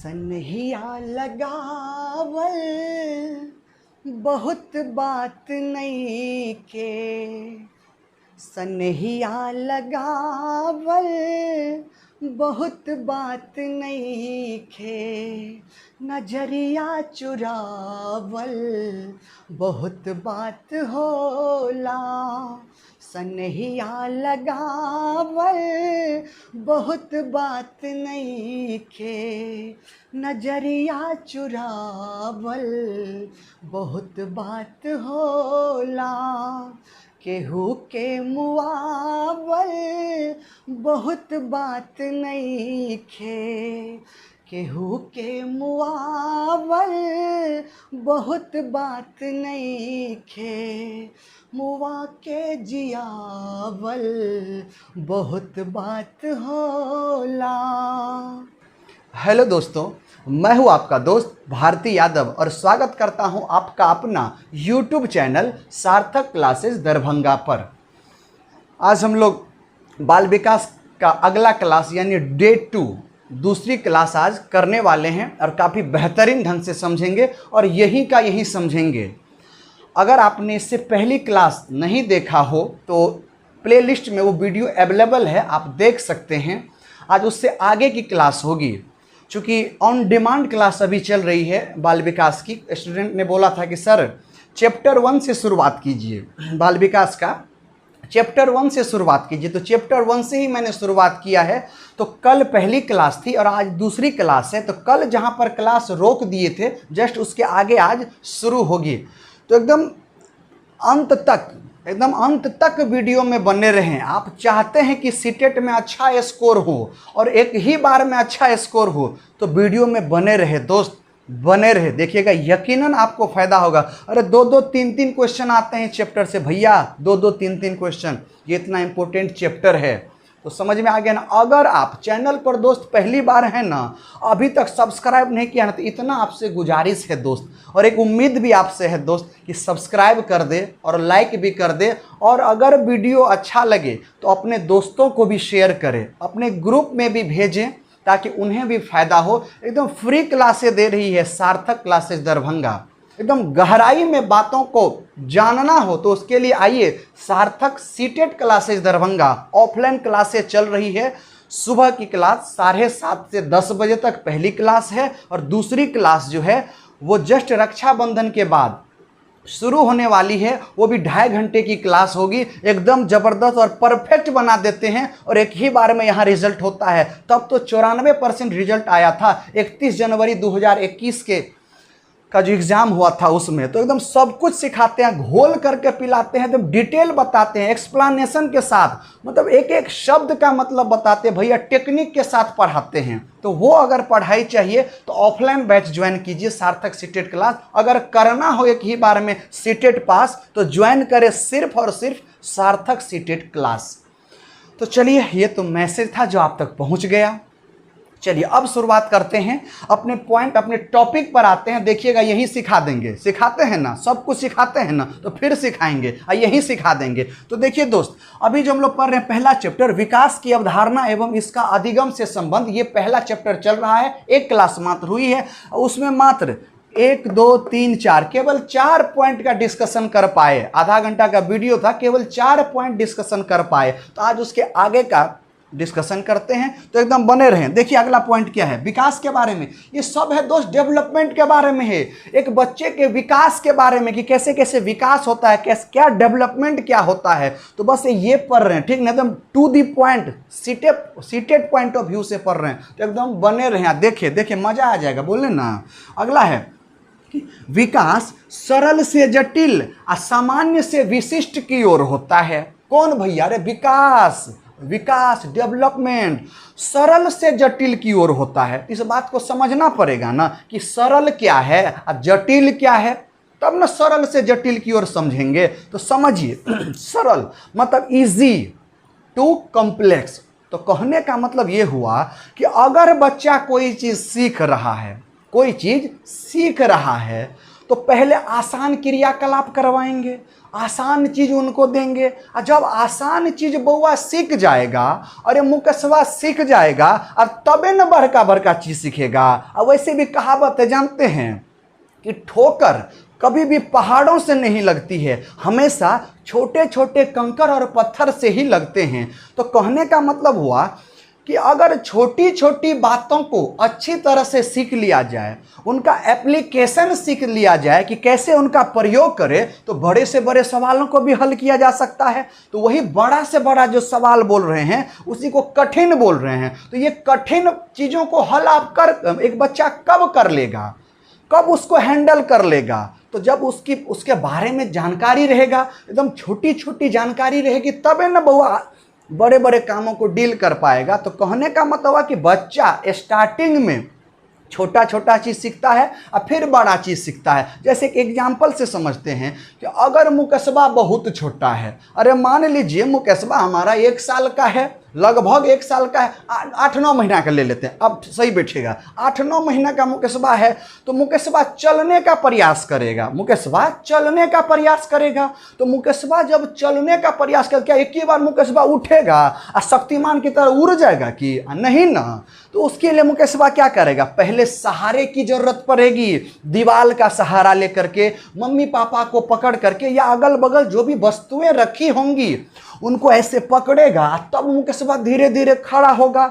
सनहिया लगावल बहुत बात नइखे। सनहिया लगावल बहुत बात नइखे। नजरिया चुरावल बहुत बात होला। सनहिया लगावल बहुत बात नइखे। नजरिया चुरावल बहुत बात होला। केहू के मुआवल बहुत बात नइखे। केहू के मुआवल बहुत बात नइखे। मुआ के जियावल बहुत बात होला। हेलो दोस्तों, मैं हूं आपका दोस्त भारती यादव और स्वागत करता हूं आपका अपना YouTube चैनल सार्थक क्लासेस दरभंगा पर। आज हम लोग बाल विकास का अगला क्लास यानी डे 2 दूसरी क्लास आज करने वाले हैं और काफ़ी बेहतरीन ढंग से समझेंगे और यही का यही समझेंगे। अगर आपने इससे पहली क्लास नहीं देखा हो तो प्लेलिस्ट में वो वीडियो अवेलेबल है, आप देख सकते हैं। आज उससे आगे की क्लास होगी, चूँकि ऑन डिमांड क्लास अभी चल रही है बाल विकास की। स्टूडेंट ने बोला था कि सर चैप्टर 1 से शुरुआत कीजिए, बाल विकास का चैप्टर 1 से शुरुआत कीजिए। तो चैप्टर 1 से ही मैंने शुरुआत किया है। तो कल पहली क्लास थी और आज दूसरी क्लास है। तो कल जहाँ पर क्लास रोक दिए थे जस्ट उसके आगे आज शुरू होगी। तो एकदम अंत तक वीडियो में बने रहें। आप चाहते हैं कि सीटेट में अच्छा स्कोर हो और एक ही बार में अच्छा स्कोर हो तो वीडियो में बने रहे दोस्त, बने रहे। देखिएगा यकीनन आपको फायदा होगा। अरे 2-2, 3-3 क्वेश्चन आते हैं चैप्टर से भैया, 2-2, 3-3 क्वेश्चन। ये इतना इंपॉर्टेंट चैप्टर है। तो समझ में आ गया ना। अगर आप चैनल पर दोस्त पहली बार हैं ना, अभी तक सब्सक्राइब नहीं किया ना, तो इतना आपसे गुजारिश है दोस्त, और एक उम्मीद भी आपसे है दोस्त कि सब्सक्राइब कर दे और लाइक भी कर दे। और अगर वीडियो अच्छा लगे तो अपने दोस्तों को भी शेयर करें, अपने ग्रुप में भी भेजें ताकि उन्हें भी फायदा हो। एकदम फ्री क्लासेस दे रही है सार्थक क्लासेस दरभंगा। एकदम गहराई में बातों को जानना हो तो उसके लिए आइए सार्थक CTET classes Darbhanga. Offline classes चल रही है। सुबह की क्लास 7:30 से 10 बजे तक पहली क्लास है और दूसरी क्लास जो है वो जस्ट रक्षाबंधन के बाद शुरू होने वाली है। वो भी 2.5 घंटे की क्लास होगी। एकदम ज़बरदस्त और परफेक्ट बना देते हैं और एक ही बार में यहाँ रिजल्ट होता है। तब तो 94% रिजल्ट आया था 31 जनवरी 2021 का जो एग्ज़ाम हुआ था उसमें। तो एकदम सब कुछ सिखाते हैं, घोल करके पिलाते हैं, एकदम डिटेल बताते हैं, एक्सप्लेनेशन के साथ, मतलब एक एक शब्द का मतलब बताते हैं भैया, टेक्निक के साथ पढ़ाते हैं। तो वो अगर पढ़ाई चाहिए तो ऑफलाइन बैच ज्वाइन कीजिए सार्थक सीटेट क्लास। अगर करना हो एक ही बार में सीटेट पास तो ज्वाइन करें सिर्फ और सिर्फ सार्थक सीटेट क्लास। तो चलिए, ये तो मैसेज था जो आप तक पहुँच गया। चलिए अब शुरुआत करते हैं, अपने पॉइंट अपने टॉपिक पर आते हैं। देखिएगा यही सिखा देंगे, सिखाते हैं ना, सब कुछ सिखाते हैं ना, तो फिर सिखाएंगे और यही सिखा देंगे। तो देखिए दोस्त, अभी जो हम लोग पढ़ रहे हैं पहला चैप्टर विकास की अवधारणा एवं इसका अधिगम से संबंध, ये पहला चैप्टर चल रहा है। एक क्लास मात्र हुई है, उसमें मात्र 1, 2, 3, 4 केवल 4 पॉइंट का डिस्कशन कर पाए। आधा घंटा का वीडियो था, केवल 4 पॉइंट डिस्कशन कर पाए। तो आज उसके आगे का डिस्कशन करते हैं, तो एकदम बने रहें। देखिए अगला पॉइंट क्या है, विकास के बारे में। ये सब है दोस्त डेवलपमेंट के बारे में है, एक बच्चे के विकास के बारे में कि कैसे कैसे विकास होता है, कैसे क्या डेवलपमेंट क्या होता है। तो बस ये पढ़ रहे हैं, ठीक ना, एकदम to the point, CTET point of view से पढ़ रहे हैं। तो एकदम बने रहें, देखिए देखिए मजा आ जाएगा, बोले ना। अगला है विकास सरल से जटिल और सामान्य से विशिष्ट की ओर होता है। कौन भैया? अरे विकास डेवलपमेंट सरल से जटिल की ओर होता है। इस बात को समझना पड़ेगा ना कि सरल क्या है और जटिल क्या है, तब ना सरल से जटिल की ओर समझेंगे। तो समझिए सरल मतलब इजी टू कॉम्प्लेक्स। तो कहने का मतलब ये हुआ कि अगर बच्चा कोई चीज़ सीख रहा है तो पहले आसान क्रियाकलाप करवाएंगे, आसान चीज उनको देंगे, और जब आसान चीज बउआ सीख जाएगा, अरे मुकेशवा सीख जाएगा, और तबे न बड़का बड़का चीज सीखेगा। और वैसे भी कहावत है, जानते हैं कि ठोकर कभी भी पहाड़ों से नहीं लगती है, हमेशा छोटे छोटे कंकर और पत्थर से ही लगते हैं। तो कहने का मतलब हुआ कि अगर छोटी छोटी बातों को अच्छी तरह से सीख लिया जाए, उनका एप्लीकेशन सीख लिया जाए कि कैसे उनका प्रयोग करें, तो बड़े से बड़े सवालों को भी हल किया जा सकता है। तो वही बड़ा से बड़ा जो सवाल बोल रहे हैं उसी को कठिन बोल रहे हैं। तो ये कठिन चीज़ों को हल आप कर, एक बच्चा कब कर लेगा, कब उसको हैंडल कर लेगा, तो जब उसके बारे में जानकारी रहेगा, एकदम छोटी छोटी जानकारी रहेगी, तबे न बउआ बड़े बड़े कामों को डील कर पाएगा। तो कहने का मतलब हुआ कि बच्चा स्टार्टिंग में छोटा छोटा चीज़ सीखता है और फिर बड़ा चीज़ सीखता है। जैसे एक एग्जाम्पल से समझते हैं कि अगर मुकेशबा बहुत छोटा है, अरे मान लीजिए मुकेशबा हमारा 1 साल का है, लगभग 1 साल का है, 8-9 महीना का ले लेते हैं, अब सही बैठेगा, 8-9 महीना का मुकेशबा है, तो मुकेशबा चलने का प्रयास करेगा, मुकेशबा चलने का प्रयास करेगा। तो मुकेशबा जब चलने का प्रयास कर, क्या एक ही बार मुकेशबा उठेगा और शक्तिमान की तरह उड़ जाएगा कि नहीं ना? तो उसके लिए मुकेशबा क्या करेगा, पहले सहारे की जरूरत पड़ेगी, दीवार का सहारा लेकर के, मम्मी पापा को पकड़ करके, या अगल बगल जो भी वस्तुएं रखी होंगी उनको ऐसे पकड़ेगा, तब मुकेशबा धीरे धीरे खड़ा होगा।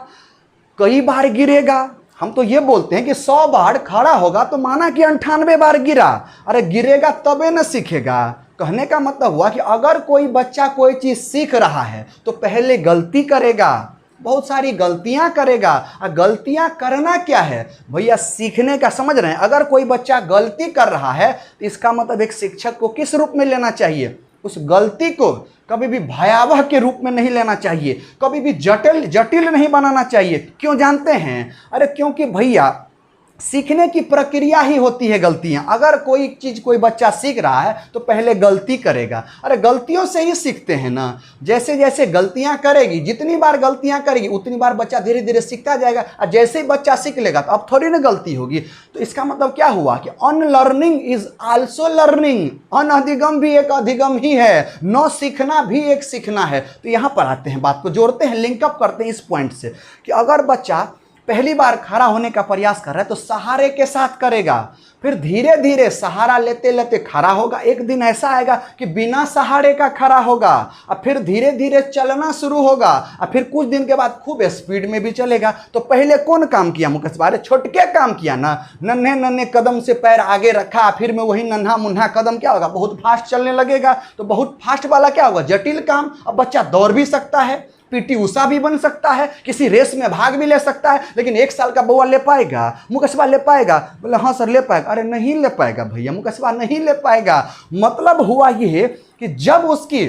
कई बार गिरेगा, हम तो ये बोलते हैं कि 100 बार खड़ा होगा तो माना कि 98 बार गिरा, अरे गिरेगा तबे न सीखेगा। कहने का मतलब हुआ कि अगर कोई बच्चा कोई चीज़ सीख रहा है तो पहले गलती करेगा, बहुत सारी गलतियां करेगा। और गलतियां करना क्या है भैया, सीखने का, समझ रहे हैं? अगर कोई बच्चा गलती कर रहा है तो इसका मतलब एक शिक्षक को किस रूप में लेना चाहिए, उस गलती को कभी भी भयावह के रूप में नहीं लेना चाहिए, कभी भी जटिल नहीं बनाना चाहिए। क्यों जानते हैं? अरे क्योंकि भैया सीखने की प्रक्रिया ही होती है गलतियां। अगर कोई चीज़ कोई बच्चा सीख रहा है तो पहले गलती करेगा, अरे गलतियों से ही सीखते हैं ना। जैसे जैसे गलतियां करेगी, जितनी बार गलतियां करेगी उतनी बार बच्चा धीरे धीरे सीखता जाएगा। और जैसे ही बच्चा सीख लेगा तो अब थोड़ी ना गलती होगी। तो इसका मतलब क्या हुआ कि अनलर्निंग इज आल्सो लर्निंग, अनधिगम भी एक अधिगम ही है, न सीखना भी एक सीखना है। तो यहाँ पर आते हैं, बात को जोड़ते हैं, लिंकअप करते हैं इस पॉइंट से कि अगर बच्चा पहली बार खड़ा होने का प्रयास कर रहा है तो सहारे के साथ करेगा, फिर धीरे धीरे सहारा लेते लेते खड़ा होगा। एक दिन ऐसा आएगा कि बिना सहारे का खड़ा होगा, और फिर धीरे धीरे चलना शुरू होगा, और फिर कुछ दिन के बाद खूब स्पीड में भी चलेगा। तो पहले कौन काम किया मुकेशबा? अरे छोटके काम किया ना, नन्हे नन्हे कदम से पैर आगे रखा, फिर में वही नन्हा मुन्हा कदम क्या होगा, बहुत फास्ट चलने लगेगा। तो बहुत फास्ट वाला क्या होगा, जटिल काम। अब बच्चा दौड़ भी सकता है, पीटी उषा भी बन सकता है, किसी रेस में भाग भी ले सकता है, लेकिन 1 साल का बउआ ले पाएगा? मुकेशबा ले पाएगा? बोले हाँ सर ले पाएगा। अरे नहीं ले पाएगा भैया, मुकेशबा नहीं ले पाएगा। मतलब हुआ ये कि जब उसकी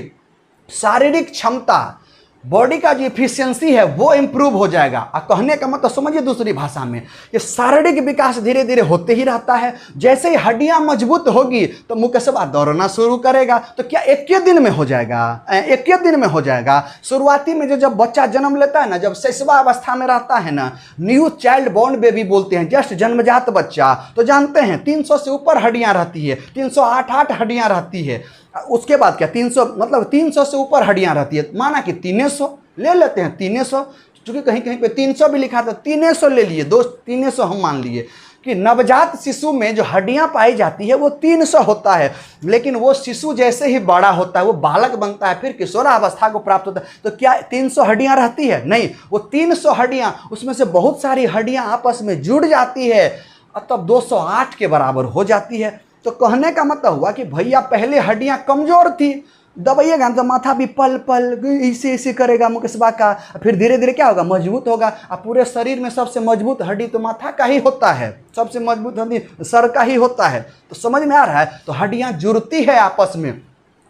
शारीरिक क्षमता, बॉडी का जो एफिशिएंसी है वो इम्प्रूव हो जाएगा। और कहने का मतलब समझिए दूसरी भाषा में, ये शारीरिक विकास धीरे धीरे होते ही रहता है। जैसे ही हड्डियां मजबूत होगी तो मुकेशबा दौड़ना शुरू करेगा। तो क्या एक ही दिन में हो जाएगा? एक ही दिन में हो जाएगा? शुरुआती में जब बच्चा जन्म लेता है ना, जब शैशवा अवस्था में रहता है ना, न्यू चाइल्ड बॉर्न बेबी बोलते हैं, जस्ट जन्मजात बच्चा, तो जानते हैं 300 से ऊपर हड्डियां रहती है, 308 हड्डियां रहती है। उसके बाद क्या 300, मतलब 300 से ऊपर हड्डियां रहती है, माना कि 300 ले लेते हैं, 300, क्योंकि कहीं कहीं पे 300 भी लिखा था, 300 ले लिए दोस्त, 300 हम मान लिए कि नवजात शिशु में जो हड्डियां पाई जाती है वो 300 होता है। लेकिन वो शिशु जैसे ही बड़ा होता है, वो बालक बनता है, फिर किशोरावस्था को प्राप्त होता है, तो क्या 300 हड्डियां रहती है? नहीं, वो 300 हड्डियां, उसमें से बहुत सारी हड्डियां आपस में जुड़ जाती है और तब 208 के बराबर हो जाती है। तो कहने का मतलब हुआ कि भैया पहले हड्डियां कमजोर थी, दबाइएगा तो माथा भी पल पल ऐसे करेगा मुकेशबा का, फिर धीरे धीरे क्या होगा, मजबूत होगा। और पूरे शरीर में सबसे मजबूत हड्डी तो माथा का ही होता है, सबसे मजबूत हड्डी सर का ही होता है। तो समझ में आ रहा है? तो हड्डियां जुड़ती है आपस में,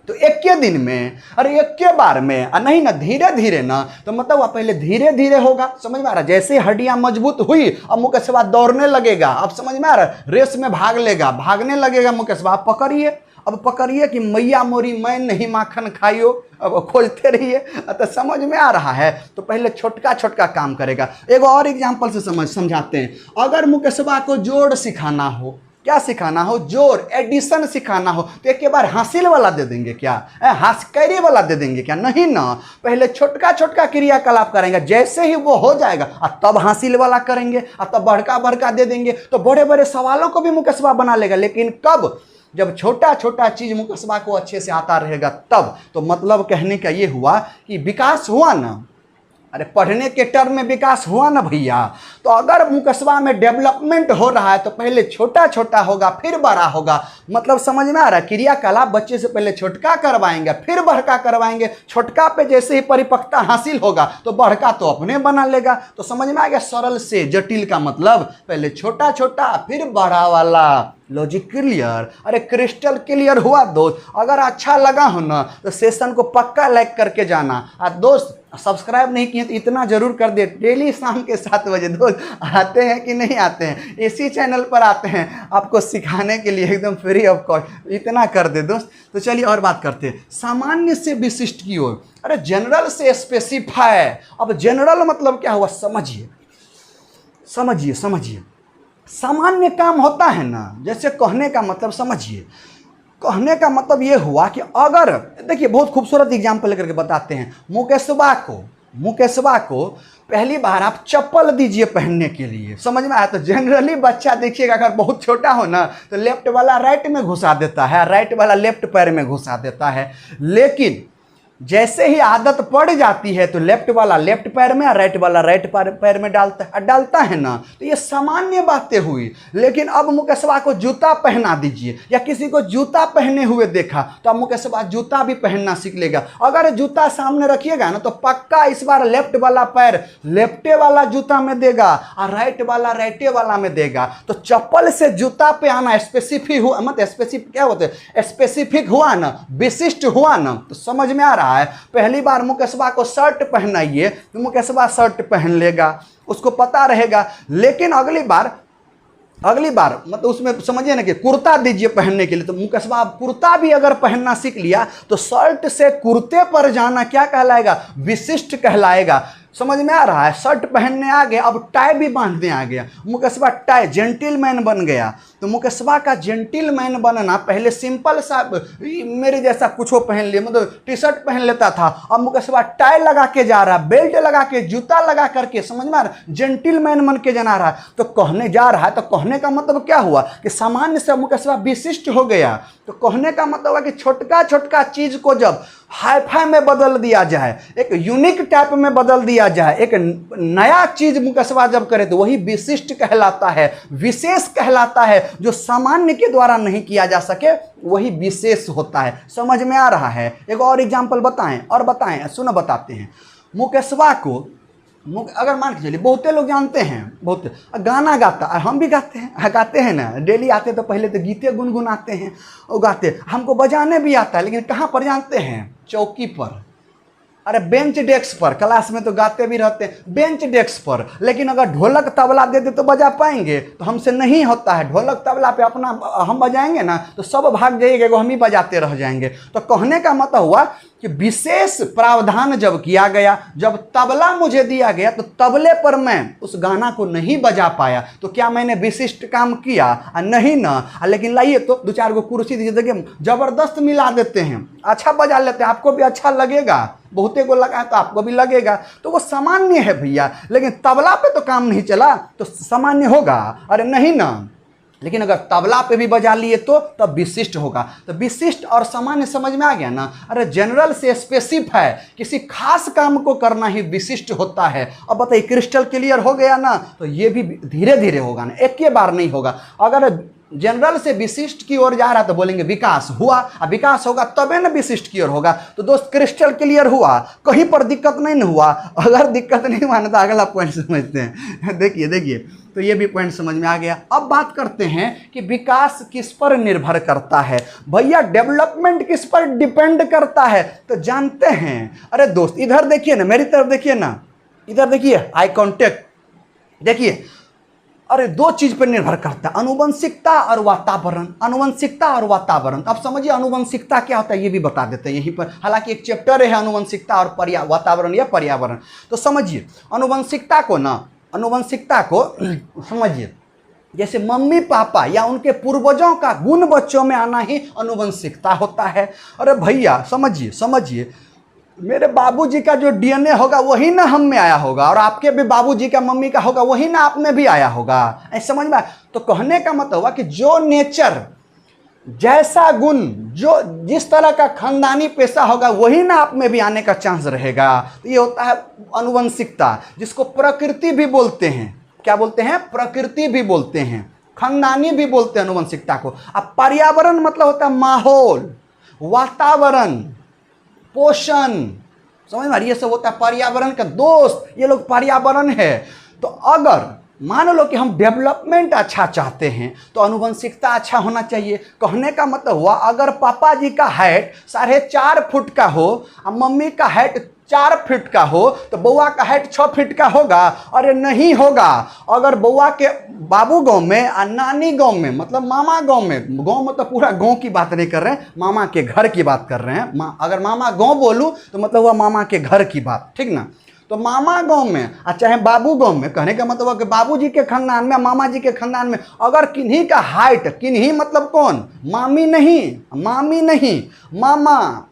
तो एक के दिन में, अरे एक के बार में, नहीं ना धीरे धीरे ना, तो मतलब वह पहले धीरे धीरे होगा। समझ में आ रहा है? जैसे हड्डियां मजबूत हुई अब मुकेशबा दौड़ने लगेगा। अब समझ में आ रहा है? रेस में भाग लेगा, भागने लगेगा मुकेशबा। अब पकड़िए कि मैया मोरी मैं नहीं माखन खाइयो, अब खोजते रहिए। तो समझ में आ रहा है? तो पहले छोटका छोटका काम करेगा। एक और एग्जाम्पल से समझाते हैं। अगर मुकेशबा को जोड़ सिखाना हो, क्या सिखाना हो, जोड़, एडिशन सिखाना हो, तो एक के बार हासिल वाला दे देंगे क्या, हास्कैरी वाला दे देंगे क्या, नहीं ना। पहले छोटका छोटका क्रियाकलाप करेंगे, जैसे ही वो हो जाएगा तब हासिल वाला करेंगे, तब बड़का बड़का दे देंगे, तो बड़े बड़े सवालों को भी मुकस्बा बना लेगा। लेकिन कब, जब छोटा छोटा चीज मुकस्बा को अच्छे से आता रहेगा तब। तो मतलब कहने का ये हुआ कि विकास हुआ ना, अरे पढ़ने के टर्म में विकास हुआ ना भैया। तो अगर मुकस्बा में डेवलपमेंट हो रहा है तो पहले छोटा छोटा होगा फिर बड़ा होगा। मतलब समझ में आ रहा है, क्रियाकलाप बच्चे से पहले छोटका करवाएंगे फिर बड़का करवाएंगे, छोटका पे जैसे ही परिपक्वता हासिल होगा तो बड़का तो अपने बना लेगा। तो समझ में आ गया, सरल से जटिल का मतलब पहले छोटा छोटा फिर बड़ा वाला। Logic clear? अरे क्रिस्टल क्लियर हुआ दोस्त? अगर अच्छा लगा हो ना तो सेशन को पक्का लाइक करके जाना। और दोस्त सब्सक्राइब नहीं किए तो इतना जरूर कर दे, डेली शाम के 7 बजे दोस्त आते हैं कि नहीं आते हैं, इसी चैनल पर आते हैं आपको सिखाने के लिए एकदम फ्री ऑफ कॉस्ट, इतना कर दे दोस्त। तो चलिए और बात करते हैं सामान्य से विशिष्ट की ओर। अरे जनरल से स्पेसिफाई, अब जनरल मतलब क्या हुआ समझिए समझिए समझिए। सामान्य काम होता है ना, जैसे कहने का मतलब समझिए, कहने का मतलब ये हुआ कि अगर देखिए बहुत खूबसूरत एग्जाम्पल लेकर के बताते हैं। मुकेशबा को पहली बार आप चप्पल दीजिए पहनने के लिए, समझ में आया? तो जनरली बच्चा देखिएगा अगर बहुत छोटा हो ना तो लेफ्ट वाला राइट में घुसा देता है, राइट वाला लेफ्ट पैर में घुसा देता है। लेकिन जैसे ही आदत पड़ जाती है तो लेफ्ट वाला लेफ्ट पैर में और राइट वाला राइट पैर में डालता है ना। तो ये सामान्य बातें हुई। लेकिन अब मुकेशबा को जूता पहना दीजिए, या किसी को जूता पहने हुए देखा तो अब मुकेशबा जूता भी पहनना सीख लेगा। अगर जूता सामने रखिएगा ना तो पक्का इस बार लेफ्ट वाला पैर लेफ्टे वाला जूता में देगा और राइट वाला राइटे वाला में देगा। तो चप्पल से जूता पे आना स्पेसिफिक हुआ, मतलब स्पेसिफिक क्या होते हैं, स्पेसिफिक हुआ ना, विशिष्ट हुआ ना। तो समझ में आ रहा है, पहली बार मुकेशबा को शर्ट पहनाइए तो मुकेशबा शर्ट पहन लेगा, उसको पता रहेगा। लेकिन अगली बार मतलब उसमें समझिए ना कि कुर्ता दीजिए पहनने के लिए, तो मुकेशबा अब कुर्ता भी अगर पहनना सीख लिया तो शर्ट से कुर्ते पर जाना क्या कहलाएगा, विशिष्ट कहलाएगा। समझ में आ रहा है? शर्ट पहनने आ गया, अब टाई भी बांधने आ गया, मुकेशबा टाई जेंटिलमैन बन गया। तो मुकेशबा का जेंटिलमैन बनना, पहले सिंपल सा मेरे जैसा कुछ पहन लिया, मतलब टी शर्ट पहन लेता था, अब मुकेशबा टाई लगा के जा रहा है, बेल्ट लगा के, जूता लगा करके, समझ में आ रहा है, जेंटिलमैन बन के जना रहा है। तो कहने जा रहा है, तो कहने का मतलब क्या हुआ कि सामान्य से मुकेशबा विशिष्ट हो गया। तो कहने का मतलब हुआ कि छोटका छोटका चीज को जब हाईफाई में बदल दिया जाए, एक यूनिक टाइप में बदल दिया जाए, एक नया चीज मुकेशबा जब करे तो वही विशिष्ट कहलाता है, विशेष कहलाता है। जो सामान्य के द्वारा नहीं किया जा सके वही विशेष होता है। समझ में आ रहा है? एक और एग्जांपल बताएं, सुनो बताते हैं। मुकेशबा को अगर मान के चलिए बहुते लोग जानते हैं, बहुत गाना गाता, हम भी गाते हैं ना, डेली आते तो पहले तो गीते गुनगुनाते हैं और गाते, हमको बजाने भी आता है। लेकिन कहाँ पर जानते हैं? चौकी पर, अरे बेंच डेस्क पर। क्लास में तो गाते भी रहते हैं बेंच डेस्क पर, लेकिन अगर ढोलक तबला दे दे तो बजा पाएंगे? तो हमसे नहीं होता है। ढोलक तबला पे अपना हम बजाएंगे ना तो सब भाग जाइएगा, वो हम ही बजाते रह जाएंगे। तो कहने का मतलब हुआ कि विशेष प्रावधान जब किया गया, जब तबला मुझे दिया गया तो तबले पर मैं उस गाना को नहीं बजा पाया, तो क्या मैंने विशिष्ट काम किया? नहीं ना। लेकिन लाइए तो 2-4 गो कुर्सी दीजिए, देखिए जबरदस्त मिला देते हैं, अच्छा बजा लेते हैं, आपको भी अच्छा लगेगा, बहुते को लगा तो आपको भी लगेगा। तो वो सामान्य है भैया। लेकिन तबला पे तो काम नहीं चला तो सामान्य होगा? अरे नहीं ना। लेकिन अगर तबला पे भी बजा लिए तो तब विशिष्ट होगा। तो विशिष्ट और सामान्य समझ में आ गया ना। अरे जनरल से स्पेसिफाई, किसी खास काम को करना ही विशिष्ट होता है। अब बताइए क्रिस्टल क्लियर हो गया ना। तो ये भी धीरे धीरे होगा ना, एक के बार नहीं होगा। अगर जनरल से विशिष्ट की ओर जा रहा तो बोलेंगे विकास हुआ, अब विकास होगा तबे ना विशिष्ट की ओर होगा। तो दोस्त क्रिस्टल क्लियर हुआ, कहीं पर दिक्कत नहीं ना हुआ। अगर दिक्कत नहीं हुआ ना तो अगला पॉइंट समझते हैं। देखिए तो ये भी पॉइंट समझ में आ गया। अब बात करते हैं कि विकास किस पर निर्भर करता है। भैया डेवलपमेंट किस पर डिपेंड करता है? तो जानते हैं। अरे दोस्त इधर देखिए ना, मेरी तरफ देखिए ना, इधर देखिए, आई कॉन्टेक्ट देखिए। अरे 2 चीज पर निर्भर करता है, आनुवंशिकता और वातावरण। आनुवंशिकता और वातावरण, अब समझिए आनुवंशिकता क्या होता है ये भी बता देते हैं यहीं पर। हालांकि एक चैप्टर है आनुवंशिकता और वातावरण या पर्यावरण। तो समझिए आनुवंशिकता को समझिए, जैसे मम्मी पापा या उनके पूर्वजों का गुण बच्चों में आना ही अनुवंशिकता होता है। अरे भैया समझिए समझिए, मेरे बाबूजी का जो डीएनए होगा वही ना हम में आया होगा, और आपके भी बाबूजी का मम्मी का होगा वही ना आप में भी आया होगा। ऐसे समझ में? तो कहने का मतलब हुआ कि जो नेचर, जैसा गुण, जो जिस तरह का खानदानी पेशा होगा वही ना आप में भी आने का चांस रहेगा। तो ये होता है अनुवंशिकता, जिसको प्रकृति भी बोलते हैं। क्या बोलते हैं? प्रकृति भी बोलते हैं, खानदानी भी बोलते हैं अनुवंशिकता को। अब पर्यावरण मतलब होता है माहौल, वातावरण, पोषण, समझ में? ये सब होता है पर्यावरण का दोस्त, ये लोग पर्यावरण है। तो अगर मान लो कि हम डेवलपमेंट अच्छा चाहते हैं तो अनुवंशिकता अच्छा होना चाहिए। कहने का मतलब हुआ अगर पापा जी का हाइट 4.5 फुट का हो और मम्मी का हाइट 4 फीट का हो तो बउआ का हाइट 6 फीट का होगा? अरे नहीं होगा। अगर बउआ के बाबू गांव में और नानी गांव में, मतलब मामा गांव में, गांव मतलब पूरा गांव की बात नहीं कर रहे हैं, मामा के घर की बात कर रहे हैं। अगर मामा गांव बोलूं तो मतलब हुआ मामा के घर की बात, ठीक ना? तो मामा गांव में और चाहे बाबू गांव में, कहने का मतलब कि बाबूजी के खानदान में, मामा जी के खानदान में अगर किन्हीं का हाइट, किन्हीं मतलब कौन? मामी नहीं, मामी नहीं, मामा,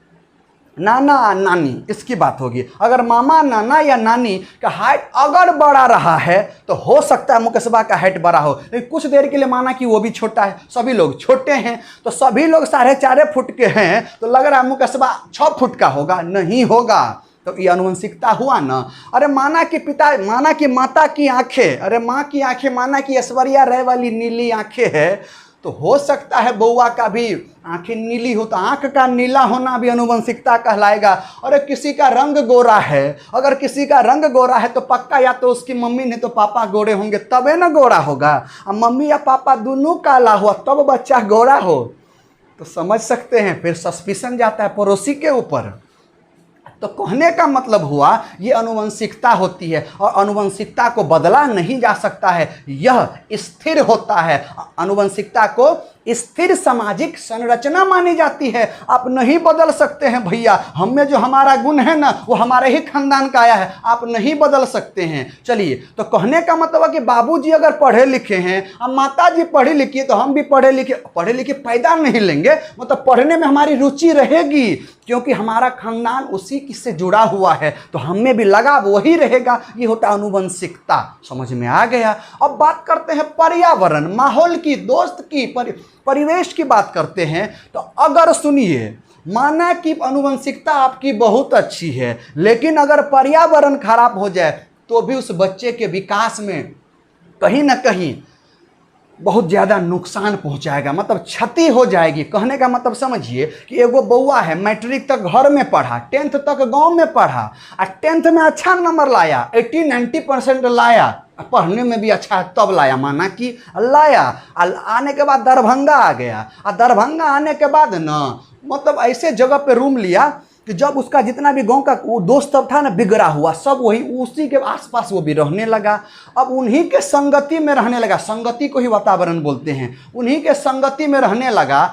नाना, नानी, इसकी बात होगी। अगर मामा, नाना या नानी का हाइट अगर बड़ा रहा है तो हो सकता है मुकेशबा का हाइट बड़ा हो, लेकिन कुछ देर के लिए माना कि वो भी छोटा है, सभी लोग छोटे हैं, तो सभी लोग 4.5 फुट के हैं, तो लग रहा है मुकेशबा 6 फुट का होगा? नहीं होगा। तो ये अनुवंशिकता हुआ ना। अरे माना कि माता की आंखें, अरे माँ की आंखें माना कि ऐश्वर्या राय वाली नीली आंखें है, तो हो सकता है बउआ का भी आंखें नीली हो, तो आंख का नीला होना भी अनुवंशिकता कहलाएगा। और किसी का रंग गोरा है, अगर किसी का रंग गोरा है तो पक्का या तो उसकी मम्मी ने तो पापा गोरे होंगे तबे ना गोरा होगा, और मम्मी या पापा दोनों काला हुआ तब बच्चा गोरा हो। तो समझ सकते हैं, फिर सस्पिशन जाता है पड़ोसी के ऊपर। तो कहने का मतलब हुआ ये अनुवंशिकता होती है, और अनुवंशिकता को बदला नहीं जा सकता है, यह स्थिर होता है। अनुवंशिकता को स्थिर सामाजिक संरचना मानी जाती है, आप नहीं बदल सकते हैं भैया। हम में जो हमारा गुण है ना वो हमारे ही खानदान का आया है, आप नहीं बदल सकते हैं। चलिए, तो कहने का मतलब है कि बाबूजी अगर पढ़े लिखे हैं और माता जी पढ़ी लिखी है तो हम भी पढ़े लिखे पैदा नहीं लेंगे, मतलब पढ़ने में हमारी रुचि रहेगी, क्योंकि हमारा खानदान उसी से जुड़ा हुआ है, तो हमें भी लगाव वही रहेगा। ये होता है अनुवंशिकता। समझ में आ गया? अब बात करते हैं पर्यावरण, माहौल की, दोस्त की, परिवेश की बात करते हैं। तो अगर सुनिए, माना कि अनुवंशिकता आपकी बहुत अच्छी है, लेकिन अगर पर्यावरण खराब हो जाए तो भी उस बच्चे के विकास में कहीं ना कहीं बहुत ज़्यादा नुकसान पहुंचाएगा, मतलब क्षति हो जाएगी। कहने का मतलब समझिए कि एगो बउआ है, मैट्रिक तक घर में पढ़ा, 10th तक गांव में पढ़ा, और 10th में अच्छा नंबर लाया, 80-90% लाया, पढ़ने में भी अच्छा है तब लाया, माना कि लाया। आने के बाद दरभंगा आ गया, और दरभंगा आने के बाद ना मतलब ऐसे जगह पे रूम लिया कि जब उसका जितना भी गांव का वो दोस्त सब था ना बिगड़ा हुआ, सब वही उसी के आसपास वो भी रहने लगा। अब उन्हीं के संगति में रहने लगा, संगति को ही वातावरण बोलते हैं, उन्हीं के संगति में रहने लगा।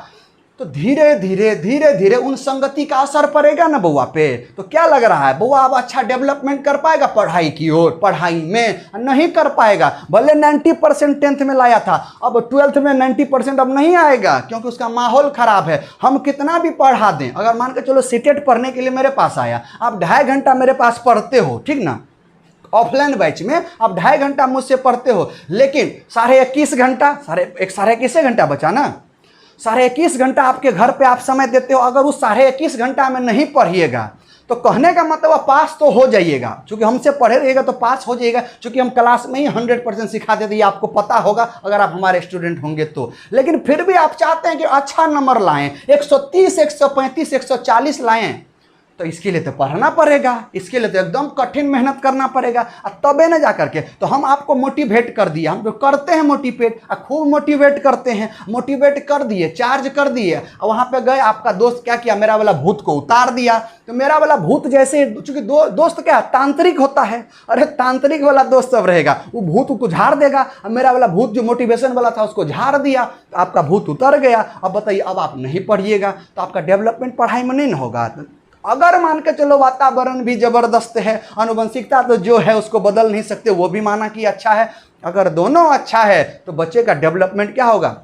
तो धीरे धीरे उन संगति का असर पड़ेगा ना बउआ पे। तो क्या लग रहा है, बउआ अब अच्छा डेवलपमेंट कर पाएगा पढ़ाई की ओर? पढ़ाई में नहीं कर पाएगा। भले 90% 10th में लाया था, अब 12th में 90% अब नहीं आएगा, क्योंकि उसका माहौल खराब है। हम कितना भी पढ़ा दें, अगर मान के चलो सीटेट पढ़ने के लिए मेरे पास आया, आप 2.5 घंटा मेरे पास पढ़ते हो, ठीक ना, ऑफलाइन बैच में आप 2.5 घंटा मुझसे पढ़ते हो, लेकिन 21.5 घंटा, 21.5 घंटा बचा ना, 21.5 घंटा आपके घर पे आप समय देते हो। अगर उस 21.5 घंटा में नहीं पढ़िएगा तो कहने का मतलब पास तो हो जाइएगा, क्योंकि हमसे पढ़े रहिएगा तो पास हो जाइएगा, क्योंकि हम क्लास में ही 100% सिखा देते, ये आपको पता होगा अगर आप हमारे स्टूडेंट होंगे तो। लेकिन फिर भी आप चाहते हैं कि अच्छा नंबर लाएं, 130, 135, 140 लाएं, तो इसके लिए तो पढ़ना पड़ेगा, इसके लिए तो एकदम कठिन मेहनत करना पड़ेगा, और तबे न जा करके तो हम आपको मोटिवेट कर दिया, हम तो करते हैं मोटिवेट, खूब मोटिवेट करते हैं, मोटिवेट कर दिए, चार्ज कर दिए, और वहाँ पे गए, आपका दोस्त क्या किया, मेरा वाला भूत को उतार दिया। तो मेरा वाला भूत जैसे, चूंकि दोस्त क्या तांत्रिक होता है, अरे तांत्रिक वाला दोस्त सब रहेगा, वो भूत को झाड़ देगा, और मेरा वाला भूत जो मोटिवेशन वाला था उसको झाड़ दिया, तो आपका भूत उतर गया। अब बताइए, अब आप नहीं पढ़िएगा तो आपका डेवलपमेंट पढ़ाई में नहीं होगा। अगर मान के चलो वातावरण भी जबरदस्त है, अनुवंशिकता तो जो है उसको बदल नहीं सकते, वो भी माना कि अच्छा है, अगर दोनों अच्छा है तो बच्चे का डेवलपमेंट क्या होगा,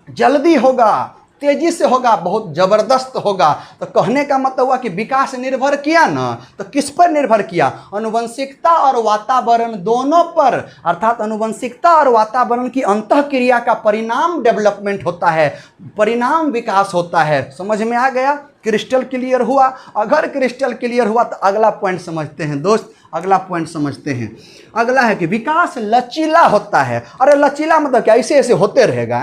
जल्दी होगा, तेजी से होगा, बहुत जबरदस्त होगा। तो कहने का मतलब हुआ कि विकास निर्भर किया ना, तो किस पर निर्भर किया, अनुवंशिकता और वातावरण दोनों पर। अर्थात अनुवंशिकता और वातावरण की अंतःक्रिया का परिणाम डेवलपमेंट होता है, परिणाम विकास होता है। समझ में आ गया, क्रिस्टल क्लियर हुआ। अगर क्रिस्टल क्लियर हुआ तो अगला पॉइंट समझते हैं दोस्त, अगला पॉइंट समझते हैं। अगला है कि विकास लचीला होता है। अरे लचीला मतलब क्या, ऐसे ऐसे होते रहेगा,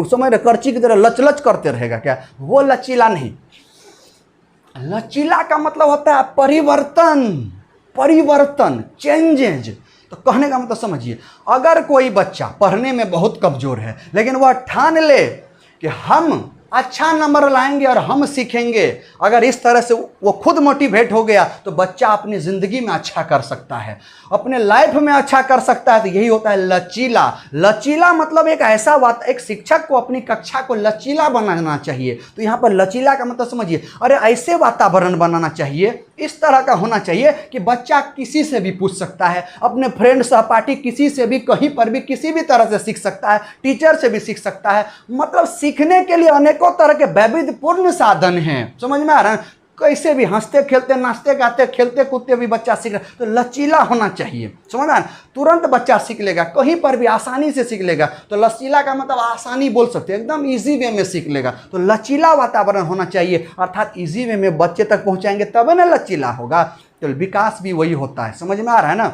समझ रहे, करची की तरह लच लच करते रहेगा क्या, वो लचीला नहीं। लचीला का मतलब होता है परिवर्तन, परिवर्तन, चेंजेज। तो कहने का मतलब समझिए, अगर कोई बच्चा पढ़ने में बहुत कमजोर है लेकिन वह ठान ले कि हम अच्छा नंबर लाएंगे और हम सीखेंगे, अगर इस तरह से वो खुद मोटिवेट हो गया तो बच्चा अपनी ज़िंदगी में अच्छा कर सकता है, अपने लाइफ में अच्छा कर सकता है। तो यही होता है लचीला। लचीला मतलब एक ऐसा बात, एक शिक्षक को अपनी कक्षा को लचीला बनाना चाहिए। तो यहाँ पर लचीला का मतलब समझिए, अरे ऐसे वातावरण बनाना चाहिए, इस तरह का होना चाहिए कि बच्चा किसी से भी पूछ सकता है, अपने फ्रेंड सहपाठी किसी से भी, कहीं पर भी, किसी भी तरह से सीख सकता है, टीचर से भी सीख सकता है। मतलब सीखने के लिए अनेकों तरह के वैविध्यपूर्ण साधन हैं। समझ में आ रहा है, कैसे भी हंसते खेलते नाचते गाते खेलते कूदते भी बच्चा सीख रहा है। तो लचीला होना चाहिए। समझ में आ रहा है, तुरंत बच्चा सीख लेगा, कहीं पर भी आसानी से सीख लेगा। तो लचीला का मतलब आसानी बोल सकते हैं, एकदम इजी वे में सीख लेगा। तो लचीला वातावरण होना चाहिए, अर्थात इजी वे में बच्चे तक पहुंचाएंगे तब ना लचीला होगा। तो विकास भी वही होता है। समझ में आ रहा है ना,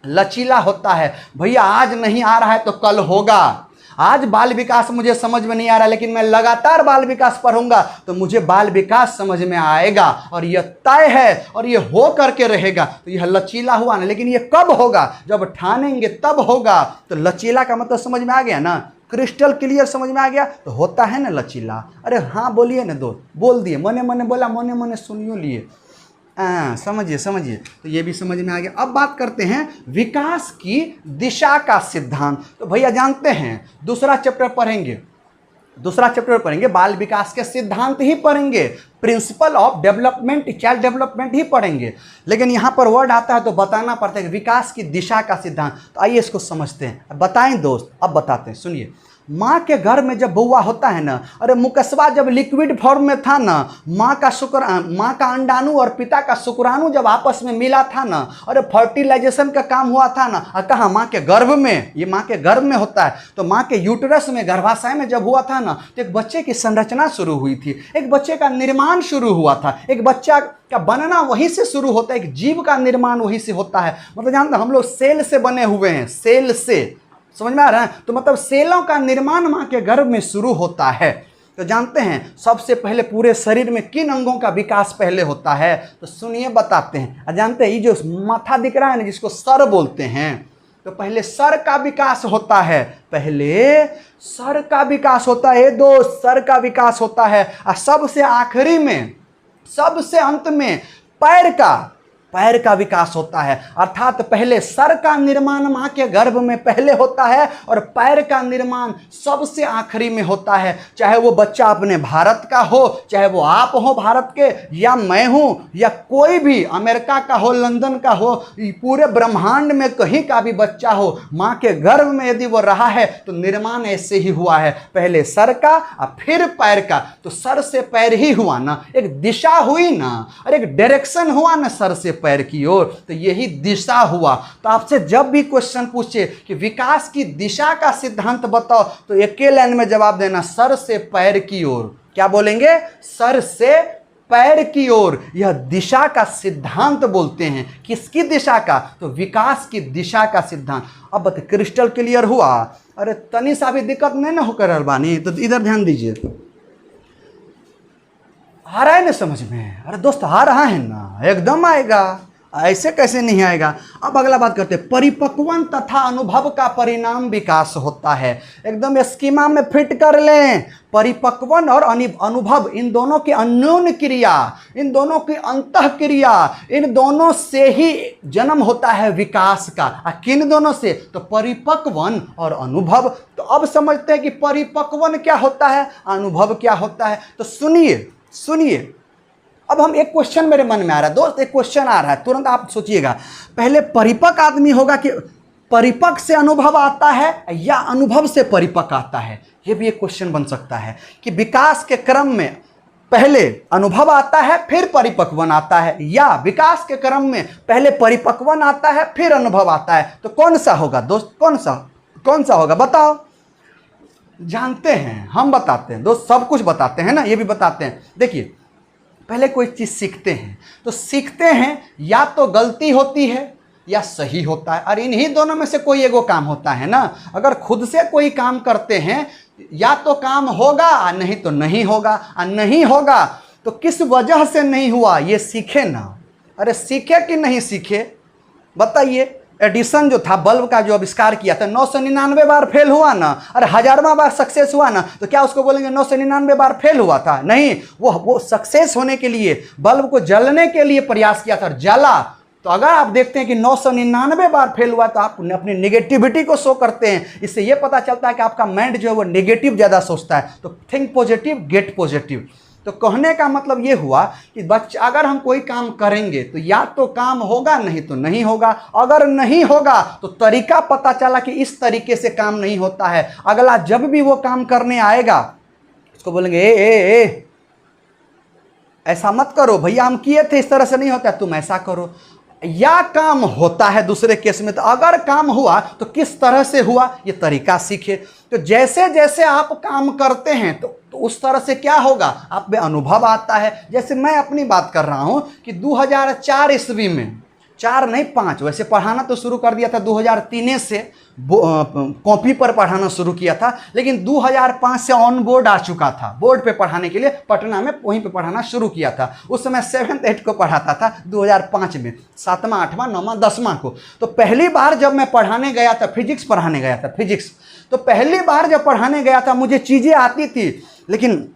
लचीला होता है। भैया आज नहीं आ रहा है तो कल होगा। आज बाल विकास मुझे समझ में नहीं आ रहा, लेकिन मैं लगातार बाल विकास पढ़ूंगा तो मुझे बाल विकास समझ में आएगा, और यह तय है और यह हो करके रहेगा। तो यह लचीला हुआ ना, लेकिन यह कब होगा, जब ठानेंगे तब होगा। तो लचीला का मतलब समझ में आ गया ना, क्रिस्टल क्लियर समझ में आ गया। तो होता है ना लचीला। अरे हाँ बोलिए ना दोस्त, बोल दिए, मने मने बोला, मने मने सुनियो लिए। समझिए समझिए, तो ये भी समझ में आ गया। अब बात करते हैं विकास की दिशा का सिद्धांत। तो भैया जानते हैं, दूसरा चैप्टर पढ़ेंगे, दूसरा चैप्टर पढ़ेंगे, बाल विकास के सिद्धांत ही पढ़ेंगे, principle of development, child development ही पढ़ेंगे। लेकिन यहाँ पर वर्ड आता है तो बताना पड़ता है कि विकास की दिशा का सिद्धांत। तो आइए इसको समझते हैं। बताएं दोस्त, अब बताते हैं, सुनिए। माँ के घर में जब बउआ होता है ना, अरे मुकस्बा जब लिक्विड फॉर्म में था ना, माँ का अंडाणु और पिता का शुक्राणु जब आपस में मिला था ना, अरे फर्टिलाइजेशन का काम हुआ था ना, कहाँ, माँ के गर्भ में। ये माँ के गर्भ में होता है। तो माँ के यूटरस में, गर्भाशय में जब हुआ था ना, तो एक बच्चे की संरचना शुरू हुई थी, एक बच्चे का निर्माण शुरू हुआ था, एक बच्चा का बनना वहीं से शुरू होता है, एक जीव का निर्माण वहीं से होता है। मतलब जानते हम लोग सेल से बने हुए हैं, सेल से। समझ में आ रहा है, तो मतलब सेलों का निर्माण माँ के गर्भ में शुरू होता है। तो जानते हैं सबसे पहले पूरे शरीर में किन अंगों का विकास पहले होता है, तो सुनिए बताते हैं। जानते हैं ये जो माथा दिख रहा है ना, जिसको सर बोलते हैं, तो पहले सर का विकास होता है, पहले सर का विकास होता है दोस्त, सर का विकास होता है। और सबसे आखिरी में, सबसे अंत में पैर का विकास होता है। अर्थात पहले सर का निर्माण माँ के गर्भ में पहले होता है और पैर का निर्माण सबसे आखिरी में होता है। चाहे वो बच्चा अपने भारत का हो, चाहे वो आप हो भारत के, या मैं हूँ, या कोई भी अमेरिका का हो, लंदन का हो, पूरे ब्रह्मांड में कहीं का भी बच्चा हो, माँ के गर्भ में यदि वो रहा है तो निर्माण ऐसे ही हुआ है, पहले सर का और फिर पैर का। तो सर से पैर ही हुआ ना, एक दिशा हुई ना, और एक डायरेक्शन हुआ ना सर से पैर की ओर, तो यही दिशा हुआ। तो आपसे जब भी क्वेश्चन पूछे कि विकास की दिशा का सिद्धांत बताओ, तो एक ही लाइन में जवाब देना, सर से पैर की ओर। क्या बोलेंगे, सर से पैर की ओर। यह दिशा का सिद्धांत बोलते हैं। किसकी दिशा का, तो विकास की दिशा का सिद्धांत। अब बता, क्रिस्टल क्लियर हुआ? अरे तनी सा भी दिक्कत नहीं ना होकर अलबानी, तो इधर ध्यान दीजिए। आ रहा है ना समझ में? अरे दोस्त आ रहा है ना, एकदम आएगा, ऐसे कैसे नहीं आएगा। अब अगला बात करते हैं, परिपक्वन तथा अनुभव का परिणाम विकास होता है। एकदम स्कीमा में फिट कर लें। परिपक्वन और अनुभव, इन दोनों की अन्योन्य क्रिया, इन दोनों की अंतः क्रिया, इन दोनों से ही जन्म होता है विकास का। किन दोनों से, तो परिपक्वन और अनुभव। तो अब समझते हैं कि परिपक्वन क्या होता है, अनुभव क्या होता है। तो सुनिए, अब हम एक क्वेश्चन मेरे मन में आ रहा है दोस्त, एक क्वेश्चन आ रहा है, तुरंत आप सोचिएगा। पहले परिपक्व आदमी होगा कि परिपक्व से अनुभव आता है या अनुभव से परिपक्व आता है? यह भी एक क्वेश्चन बन सकता है कि विकास के क्रम में पहले अनुभव आता है फिर परिपक्वन आता है, या विकास के क्रम में पहले परिपक्वन आता है फिर अनुभव आता है? तो कौन सा होगा दोस्त, कौन सा होगा बताओ? जानते हैं, हम बताते हैं दोस्त, सब कुछ बताते हैं ना, ये भी बताते हैं। देखिए, पहले कोई चीज़ सीखते हैं तो सीखते हैं या तो गलती होती है या सही होता है, और इन्हीं दोनों में से कोई एगो काम होता है ना। अगर खुद से कोई काम करते हैं या तो काम होगा, नहीं तो नहीं होगा, और नहीं होगा तो किस वजह से नहीं हुआ ये सीखे ना। अरे सीखे कि नहीं सीखे बताइए? एडिसन जो था, बल्ब का जो आविष्कार किया था, 999 बार फेल हुआ ना, अरे 1000वां बार सक्सेस हुआ ना, तो क्या उसको बोलेंगे 999 बार फेल हुआ था? नहीं, वो सक्सेस होने के लिए, बल्ब को जलने के लिए प्रयास किया था, जला। तो अगर आप देखते हैं कि 999 बार फेल हुआ तो आप अपनी नेगेटिविटी को शो करते हैं। इससे यह पता चलता है कि आपका माइंड जो है वो नेगेटिव ज़्यादा सोचता है। तो थिंक पॉजिटिव, गेट पॉजिटिव। तो कहने का मतलब ये हुआ कि बच्चा, अगर हम कोई काम करेंगे तो या तो काम होगा, नहीं तो नहीं होगा। अगर नहीं होगा तो तरीका पता चला कि इस तरीके से काम नहीं होता है। अगला जब भी वो काम करने आएगा उसको बोलेंगे ए ऐसा मत करो भैया, हम किए थे, इस तरह से नहीं होता, तुम ऐसा करो। या काम होता है दूसरे केस में, तो अगर काम हुआ तो किस तरह से हुआ ये तरीका सीखे। तो जैसे जैसे आप काम करते हैं तो उस तरह से क्या होगा, आप में अनुभव आता है। जैसे मैं अपनी बात कर रहा हूं कि 2004 ईस्वी में, 4 नहीं 5, वैसे पढ़ाना तो शुरू कर दिया था 2003 से, कॉपी पर पढ़ाना शुरू किया था, लेकिन 2005 से ऑन बोर्ड आ चुका था। बोर्ड पे पढ़ाने के लिए पटना में वहीं पे पढ़ाना शुरू किया था। उस समय 7th 8th को पढ़ाता था 2005 में, 7वां 8वां 9वां 10वां को। तो पहली बार जब मैं पढ़ाने गया था, फिजिक्स पढ़ाने गया था, फिजिक्स, तो पहली बार जब पढ़ाने गया था मुझे चीज़ें आती थी, लेकिन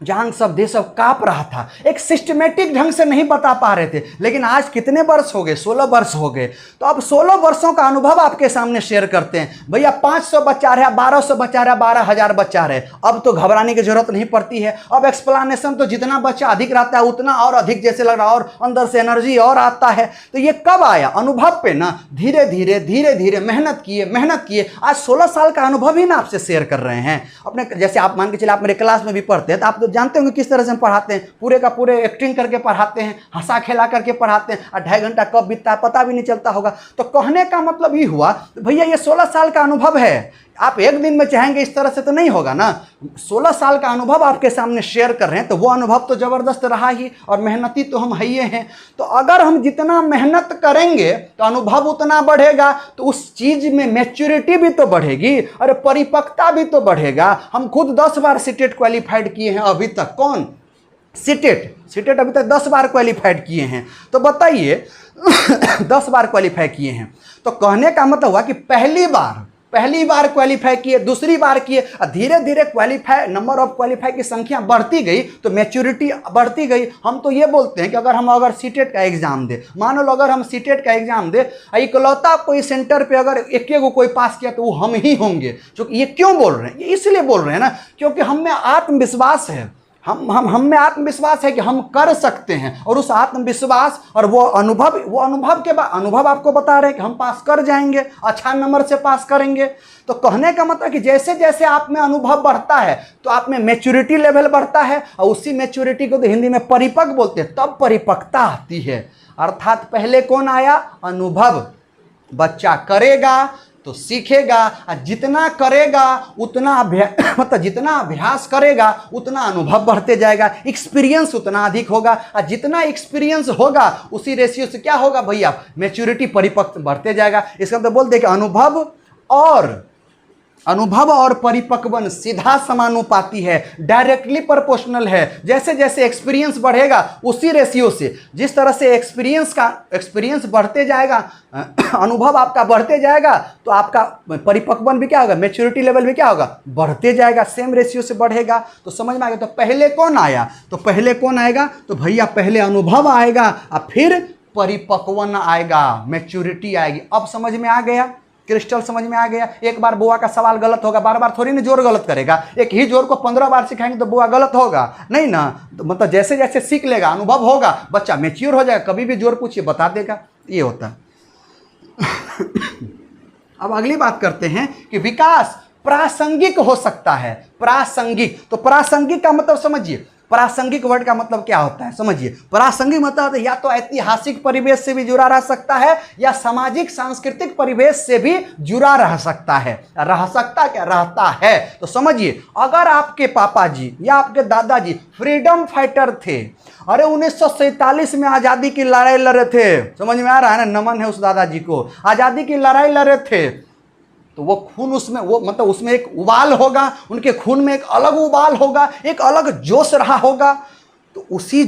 जान सब दे सब काँप रहा था, एक सिस्टमेटिक ढंग से नहीं बता पा रहे थे। लेकिन आज कितने वर्ष हो गए, 16 वर्ष हो गए। तो अब 16 वर्षों का अनुभव आपके सामने शेयर करते हैं। भैया 500 बच्चा रहे, 1200 बच्चा रहे, 12,000 बच्चा रहे, अब तो घबराने की जरूरत नहीं पड़ती है। अब एक्सप्लेनेशन तो जितना बच्चा अधिक रहता है उतना और अधिक जैसे लग रहा है, और अंदर से एनर्जी और आता है। तो ये कब आया? अनुभव पे ना, धीरे धीरे धीरे धीरे मेहनत किए। आज 16 साल का अनुभव ही ना आपसे शेयर कर रहे हैं अपने। जैसे आप मान के चलिए आप मेरे क्लास में भी पढ़ते हैं तो आप तो जानते होंगे किस तरह से हम पढ़ाते हैं, पूरे का पूरे एक्टिंग करके पढ़ाते हैं, हंसा खेला करके पढ़ाते हैं, और 2.5 घंटा कब बीतता है पता भी नहीं चलता होगा। तो कहने का मतलब ये हुआ भैया ये 16 साल का अनुभव है। आप एक दिन में चाहेंगे इस तरह से तो नहीं होगा ना। 16 साल का अनुभव आपके सामने शेयर कर रहे हैं तो वो अनुभव तो जबरदस्त रहा ही, और मेहनती तो हम ही हैं। तो अगर हम जितना मेहनत करेंगे तो अनुभव उतना बढ़ेगा, तो उस चीज में मैच्योरिटी भी तो बढ़ेगी और परिपक्वता भी तो बढ़ेगा। हम खुद 10 बार सीटेट क्वालिफाइड किए हैं अभी तक। कौन? सीटेट अभी तक 10 बार क्वालिफाइड किए हैं। तो बताइए 10 बार क्वालिफाई किए हैं, तो कहने का मतलब हुआ कि पहली बार क्वालिफाई किए, दूसरी बार किए, और धीरे धीरे क्वालिफाई, नंबर ऑफ क्वालिफाई की संख्या बढ़ती गई तो मैच्योरिटी बढ़ती गई। हम तो ये बोलते हैं कि अगर सीटेट का एग्जाम दे, मान लो अगर हम सीटेट का एग्जाम दे, इकलौता कोई सेंटर पे अगर एक कोई पास किया तो वो हम ही होंगे। क्योंकि ये क्यों बोल रहे हैं, ये इसलिए बोल रहे हैं ना क्योंकि हम में आत्मविश्वास है। हम में आत्मविश्वास है कि हम कर सकते हैं, और उस आत्मविश्वास और वो अनुभव के बाद अनुभव आपको बता रहे हैं कि हम पास कर जाएंगे, अच्छा नंबर से पास करेंगे। तो कहने का मतलब कि जैसे जैसे आप में अनुभव बढ़ता है तो आप में मैच्योरिटी लेवल बढ़ता है, और उसी मैच्योरिटी को तो हिंदी में परिपक्व बोलते हैं, तब परिपक्वता आती है। अर्थात पहले कौन आया? अनुभव। बच्चा करेगा तो सीखेगा, और जितना करेगा उतना जितना अभ्यास करेगा उतना अनुभव बढ़ते जाएगा, एक्सपीरियंस उतना अधिक होगा, और जितना एक्सपीरियंस होगा उसी रेशियो से क्या होगा भैया, मैच्योरिटी परिपक्व बढ़ते जाएगा। इसका मतलब बोलते हैं कि अनुभव और परिपक्वन सीधा समानुपाती है, डायरेक्टली प्रोपोर्शनल है। जैसे जैसे एक्सपीरियंस बढ़ेगा उसी रेशियो से, जिस तरह से एक्सपीरियंस बढ़ते जाएगा, अनुभव आपका बढ़ते जाएगा, तो आपका परिपक्वन भी क्या होगा, मैच्योरिटी लेवल भी क्या होगा, बढ़ते जाएगा, सेम रेशियो से बढ़ेगा। तो समझ में आ गया? तो पहले कौन आया? तो पहले कौन आएगा? तो भैया पहले अनुभव आएगा और फिर परिपक्वन आएगा, मैच्योरिटी आएगी। अब समझ में आ गया? क्रिस्टल समझ में आ गया? एक बार बुआ का सवाल गलत होगा, बार बार थोड़ी ना जोर गलत करेगा। एक ही जोर को 15 बार सिखाएंगे तो बुआ गलत होगा नहीं ना। तो मतलब जैसे जैसे सीख लेगा, अनुभव होगा, बच्चा मैच्योर हो जाएगा, कभी भी जोर पूछिए बता देगा। ये होता है। अब अगली बात करते हैं कि विकास प्रासंगिक हो सकता है। प्रासंगिक, तो प्रासंगिक का मतलब समझिए, प्रासंगिक वर्ड का मतलब क्या होता है समझिए। प्रासंगिक मतलब या तो ऐतिहासिक परिवेश से भी जुड़ा रह सकता है या सामाजिक सांस्कृतिक परिवेश से भी जुड़ा रह सकता है। रह सकता क्या, रहता है। तो समझिए, अगर आपके पापा जी या आपके दादाजी फ्रीडम फाइटर थे, अरे 1947 में आज़ादी की लड़ाई लड़े थे, समझ में आ रहा है ना, नमन है उस दादाजी को, आज़ादी की लड़ाई लड़े थे, तो वो खून उसमें, वो मतलब उसमें एक उबाल होगा, उनके खून में एक अलग उबाल होगा, एक अलग जोश रहा होगा। तो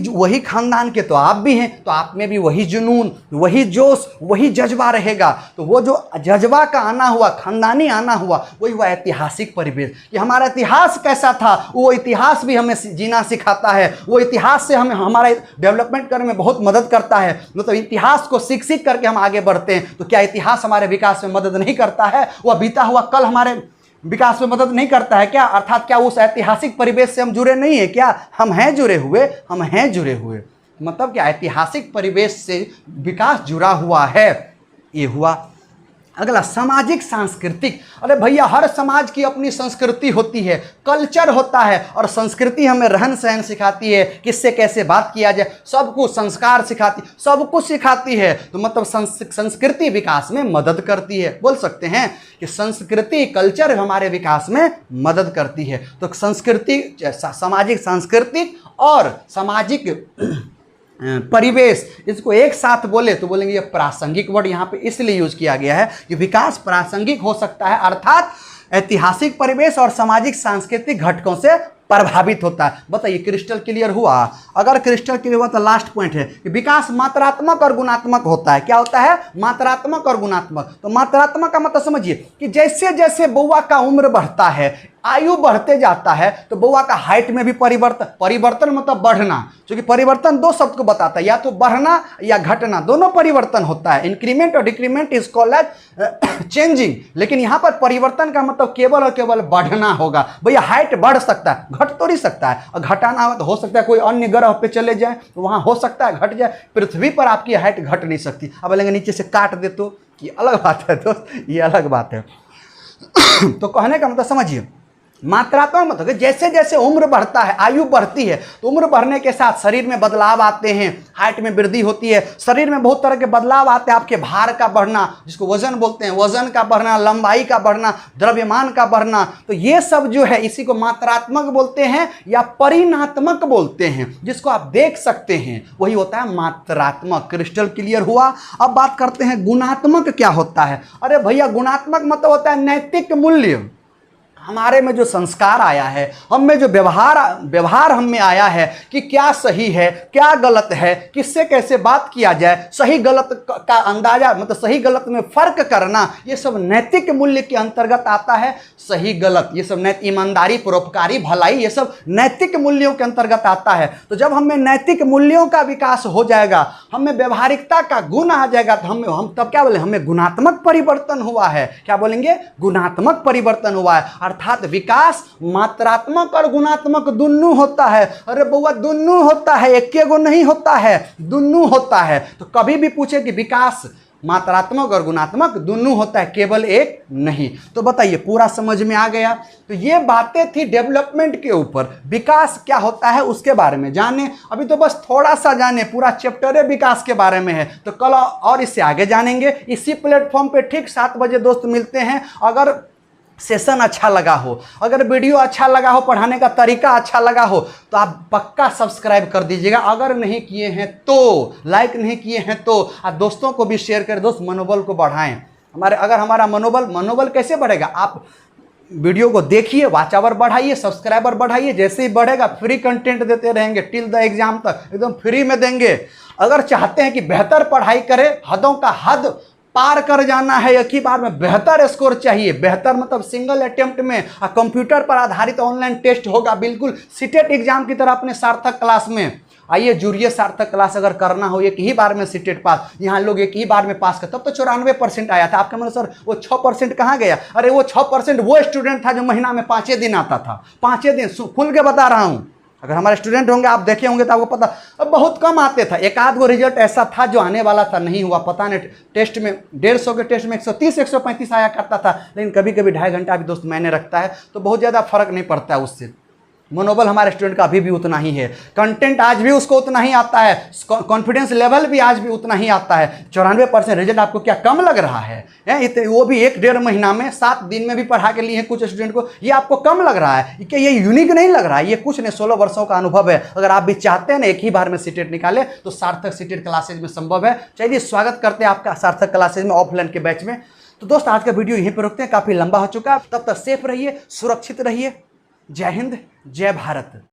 वही खानदान के तो आप भी हैं, तो आप में भी वही जुनून, वही जोश, वही जज्बा रहेगा। तो वो जो जज्बा का आना हुआ, खानदानी आना हुआ, वही हुआ ऐतिहासिक परिवेश कि हमारा इतिहास कैसा था, वो इतिहास भी हमें जीना सिखाता है, वो इतिहास से हमें हमारा डेवलपमेंट करने में बहुत मदद करता है। मतलब इतिहास को सीख सीख करके हम आगे बढ़ते हैं। तो क्या इतिहास हमारे विकास में मदद नहीं करता है? वह बीता हुआ कल हमारे विकास में मदद नहीं करता है क्या? अर्थात क्या उस ऐतिहासिक परिवेश से हम जुड़े नहीं है क्या? हम हैं जुड़े हुए, हम हैं जुड़े हुए। मतलब क्या, ऐतिहासिक परिवेश से विकास जुड़ा हुआ है। ये हुआ। अगला सामाजिक सांस्कृतिक। अरे भैया, हर समाज की अपनी संस्कृति होती है, कल्चर होता है, और संस्कृति हमें रहन सहन सिखाती है, किससे कैसे बात किया जाए, सब कुछ संस्कार सिखाती, सब कुछ सिखाती है। तो मतलब संस्कृति विकास में मदद करती है। बोल सकते हैं कि संस्कृति, कल्चर हमारे विकास में मदद करती है। तो संस्कृति, सामाजिक, सांस्कृतिक और सामाजिक परिवेश, इसको एक साथ बोले तो बोलेंगे ये प्रासंगिक वर्ड यहाँ पे इसलिए यूज किया गया है कि विकास प्रासंगिक हो सकता है, अर्थात ऐतिहासिक परिवेश और सामाजिक सांस्कृतिक घटकों से प्रभावित होता है। बताइए, क्रिस्टल क्लियर हुआ? अगर क्रिस्टल क्लियर हुआ तो लास्ट पॉइंट है कि विकास मात्रात्मक और गुणात्मक होता है। क्या होता है? मात्रात्मक और गुणात्मक। तो मात्रात्मक का मतलब समझिए कि जैसे जैसे बउआ का उम्र बढ़ता है, आयु बढ़ते जाता है, तो बउआ का हाइट में भी परिवर्तन, परिवर्तन मतलब बढ़ना, क्योंकि परिवर्तन दो शब्द को बताता है, या तो बढ़ना या घटना, दोनों परिवर्तन होता है। इंक्रीमेंट और decrement is called as changing. लेकिन यहाँ पर परिवर्तन का मतलब केवल और केवल बढ़ना होगा। भैया हाइट बढ़ सकता है, घट तो नहीं सकता है। और घटाना हो तो हो सकता है कोई अन्य ग्रह पे चले जाए तो वहाँ हो सकता है घट जाए, पृथ्वी पर आपकी हाइट घट नहीं सकती। अब बोलेंगे नीचे से काट दे तो ये अलग बात है दोस्त, ये अलग बात है। तो कहने का मतलब समझिए, मात्रात्मक मतलब जैसे जैसे उम्र बढ़ता है, आयु बढ़ती है, तो उम्र बढ़ने के साथ शरीर में बदलाव आते हैं, हाइट में वृद्धि होती है, शरीर में बहुत तरह के बदलाव आते हैं। आपके भार का बढ़ना, जिसको वजन बोलते हैं, वजन का बढ़ना, लंबाई का बढ़ना, द्रव्यमान का बढ़ना, तो ये सब जो है इसी को मात्रात्मक बोलते हैं या परिणात्मक बोलते हैं, जिसको आप देख सकते हैं, वही होता है मात्रात्मक। क्रिस्टल क्लियर हुआ? अब बात करते हैं गुणात्मक क्या होता है। अरे भैया, गुणात्मक मतलब होता है नैतिक मूल्य। हमारे में जो संस्कार आया है, हम में जो व्यवहार हम में आया है कि क्या सही है, क्या गलत है, किससे कैसे बात किया जाए, सही गलत का अंदाजा, मतलब सही गलत में फर्क करना, ये सब नैतिक मूल्य के अंतर्गत आता है। सही गलत, ये सब नैतिक, ईमानदारी, परोपकारी, भलाई, ये सब नैतिक मूल्यों के अंतर्गत आता है। तो जब हमें नैतिक मूल्यों का विकास हो जाएगा, हमें व्यवहारिकता का गुण आ जाएगा, तो हम तब क्या बोले, हमें गुणात्मक परिवर्तन हुआ है। क्या बोलेंगे? गुणात्मक परिवर्तन हुआ है। अर्थात विकास मात्रात्मक और गुणात्मक दुन्नु होता है। अरे बउआ, दुन्नु होता है, एक गो नहीं होता है, दुन्नु होता है। तो कभी भी पूछे कि विकास मात्रात्मक और गुणात्मक दुन्नु होता है, केवल एक नहीं। तो बताइए, पूरा समझ में आ गया? तो ये बातें थी डेवलपमेंट के ऊपर, विकास क्या होता है उसके बारे में जाने। अभी तो बस थोड़ा सा जाने, पूरा चैप्टर है विकास के बारे में है, तो कल और इससे आगे जानेंगे इसी प्लेटफॉर्म पे। ठीक 7 बजे दोस्त मिलते हैं। अगर सेशन अच्छा लगा हो, अगर वीडियो अच्छा लगा हो, पढ़ाने का तरीका अच्छा लगा हो, तो आप पक्का सब्सक्राइब कर दीजिएगा। अगर नहीं किए हैं तो, लाइक नहीं किए हैं तो, आप दोस्तों को भी शेयर करें। दोस्त, मनोबल को बढ़ाएं। अगर हमारा मनोबल कैसे बढ़ेगा? आप वीडियो को देखिए, वॉच आवर बढ़ाइए, सब्सक्राइबर बढ़ाइए। जैसे ही बढ़ेगा, फ्री कंटेंट देते रहेंगे टिल द एग्जाम तक, एकदम फ्री में देंगे। अगर चाहते हैं कि बेहतर पढ़ाई करें, हदों का हद पार कर जाना है, एक ही बार में बेहतर स्कोर चाहिए, बेहतर मतलब सिंगल अटेम्प्ट में कंप्यूटर पर आधारित ऑनलाइन टेस्ट होगा, बिल्कुल सीटेट एग्जाम की तरह अपने सार्थक क्लास में। आइए जुड़िए सार्थक क्लास। अगर करना हो एक ही बार में सीटेट पास, यहाँ लोग एक ही बार में पास कर, तब तो 94% आया था। आपके मन सर वो 6% कहाँ गया? अरे वो 6% वो स्टूडेंट था जो महीना में 5 दिन आता था। 5 दिन खुल के बता रहा हूँ, अगर हमारे स्टूडेंट होंगे, आप देखे होंगे तो आपको पता, अब बहुत कम आते था, एक आध गो रिजल्ट ऐसा था जो आने वाला था, नहीं हुआ, पता नहीं। टेस्ट में 150 के टेस्ट में 130 135 आया करता था, लेकिन कभी कभी 2.5 घंटा भी दोस्त मैंने रखता है, तो बहुत ज़्यादा फर्क नहीं पड़ता है उससे। मनोबल हमारे स्टूडेंट का अभी भी उतना ही है, कंटेंट आज भी उसको उतना ही आता है, कॉन्फिडेंस लेवल भी आज भी उतना ही आता है। 94% रिजल्ट आपको क्या कम लग रहा है? वो भी 1-1.5 महीना में, 7 दिन में भी पढ़ा के लिए हैं कुछ स्टूडेंट को, ये आपको कम लग रहा है कि ये यूनिक नहीं लग रहा है? ये कुछ नहीं, 16 वर्षों का अनुभव है। अगर आप भी चाहते हैं ना एक ही बार में सीटेट निकाले, तो सार्थक सीटेट क्लासेज में संभव है। चलिए स्वागत करते हैं आपका सार्थक क्लासेज में, ऑफलाइन के बैच में। तो दोस्त आज का वीडियो यहीं पर रोकते हैं, काफी लंबा हो चुका है। तब तक सेफ रहिए, सुरक्षित रहिए। जय हिंद, जय भारत।